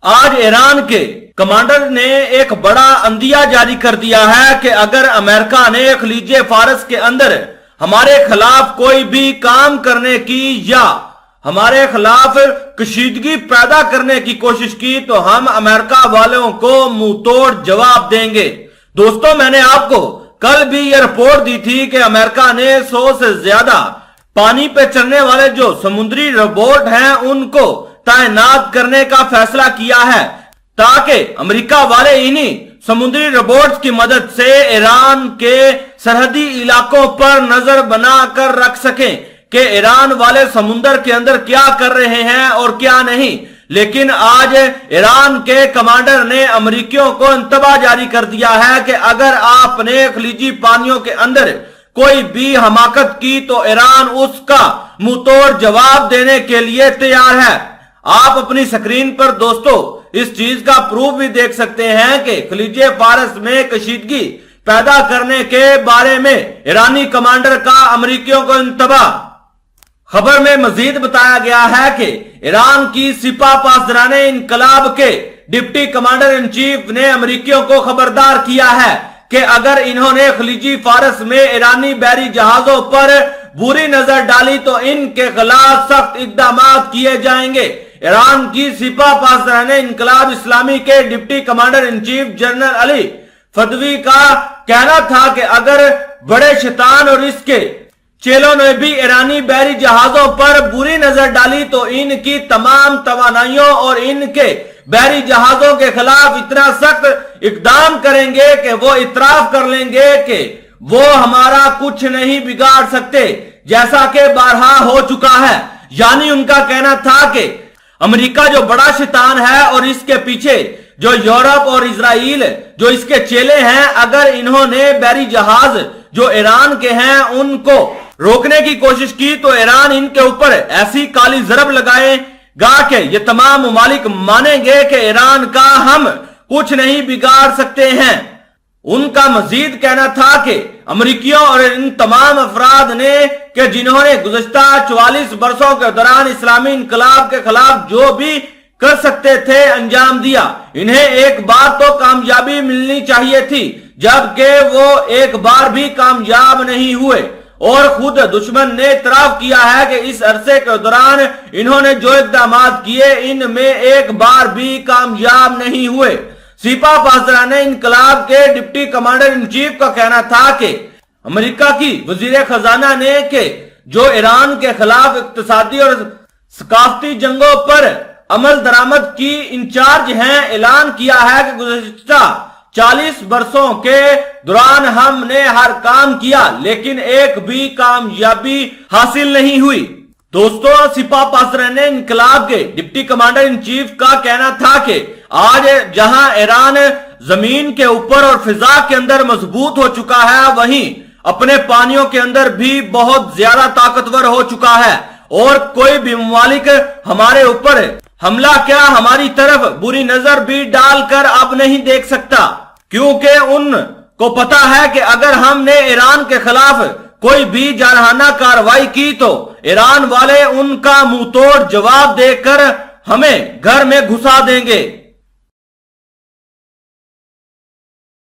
آج ایران کے کمانڈر نے ایک بڑا عندیہ جاری کر دیا ہے کہ اگر امریکہ نے خلیج فارس کے اندر ہمارے خلاف کوئی بھی کام کرنے کی یا ہمارے خلاف کشیدگی پیدا کرنے کی کوشش کی تو ہم امریکہ والوں کو منہ توڑ جواب دیں گے۔ دوستو، میں نے آپ کو کل بھی یہ رپورٹ دی تھی کہ امریکہ نے 100 سے زیادہ پانی پہ چلنے والے جو سمندری روبوٹ ہیں ان کو تعینات کرنے کا فیصلہ کیا ہے تاکہ امریکہ والے انہی سمندری روبوٹس کی مدد سے ایران کے سرحدی علاقوں پر نظر بنا کر رکھ سکیں کہ ایران والے سمندر کے اندر کیا کر رہے ہیں اور کیا نہیں۔ لیکن آج ایران کے کمانڈر نے امریکیوں کو انتباہ جاری کر دیا ہے کہ اگر آپ نے خلیجی پانیوں کے اندر کوئی بھی حماقت کی تو ایران اس کا منہ توڑ جواب دینے کے لیے تیار ہے۔ آپ اپنی سکرین پر دوستو اس چیز کا پروف بھی دیکھ سکتے ہیں کہ خلیج فارس میں کشیدگی پیدا کرنے کے بارے میں ایرانی کمانڈر کا امریکیوں کو انتباہ۔ خبر میں مزید بتایا گیا ہے کہ ایران کی سپاہ پاسداران انقلاب کے ڈپٹی کمانڈر ان چیف نے امریکیوں کو خبردار کیا ہے کہ اگر انہوں نے خلیجی فارس میں ایرانی بحری جہازوں پر بری نظر ڈالی تو ان کے خلاف سخت اقدامات کیے جائیں گے۔ ایران کی سپاہ پاسداران انقلاب اسلامی کے deputy commander in chief general Ali Fadavi کا کہنا تھا کہ اگر بڑے شیطان اور اس کے چیلوں نے بھی ایرانی بحری جہازوں پر بری نظر ڈالی تو ان کی تمام توانائیوں اور ان کے بحری جہازوں کے خلاف اتنا سخت اقدام کریں گے کہ وہ اعتراف کر لیں گے کہ وہ ہمارا کچھ نہیں بگاڑ سکتے، جیسا کہ بارہا ہو چکا ہے۔ یعنی ان کا کہنا تھا کہ امریکہ جو بڑا شیطان ہے اور اس کے پیچھے جو یورپ اور اسرائیل جو اس کے چیلے ہیں، اگر انہوں نے بحری جہاز جو ایران کے ہیں ان کو روکنے کی کوشش کی تو ایران ان کے اوپر ایسی کالی ضرب لگائے گا کہ یہ تمام ممالک مانیں گے کہ ایران کا ہم کچھ نہیں بگاڑ سکتے ہیں۔ ان کا مزید کہنا تھا کہ امریکیوں اور ان تمام افراد نے کہ جنہوں نے گزشتہ 44 برسوں کے دوران اسلامی انقلاب کے خلاف جو بھی کر سکتے تھے انجام دیا، انہیں ایک بار تو کامیابی ملنی چاہیے تھی، جبکہ وہ ایک بار بھی کامیاب نہیں ہوئے۔ اور خود دشمن نے اعتراف کیا ہے کہ اس عرصے کے دوران انہوں نے جو اقدامات کیے ان میں ایک بار بھی کامیاب نہیں ہوئے۔ سپاہ پاسداران انقلاب کے ڈپٹی کمانڈر ان چیف کا کہنا تھا کہ امریکہ کی وزیر خزانہ نے کہ جو ایران کے خلاف اقتصادی اور ثقافتی جنگوں پر عمل درآمد کی انچارج ہیں، اعلان کیا ہے کہ گزشتہ 40 برسوں کے دوران ہم نے ہر کام کیا لیکن ایک بھی کامیابی حاصل نہیں ہوئی۔ دوستو، سپاہ پاسداران انقلاب کے ڈپٹی کمانڈر ان چیف کا کہنا تھا کہ آج جہاں ایران زمین کے اوپر اور فضا کے اندر مضبوط ہو چکا ہے، وہیں اپنے پانیوں کے اندر بھی بہت زیادہ طاقتور ہو چکا ہے، اور کوئی بھی ممالک ہمارے اوپر حملہ کیا ہماری طرف بری نظر بھی ڈال کر اب نہیں دیکھ سکتا، کیونکہ ان کو پتا ہے کہ اگر ہم نے ایران کے خلاف کوئی بھی جارحانہ کارروائی کی تو ایران والے ان کا منہ توڑ جواب دے کر ہمیں گھر میں گھسا دیں گے۔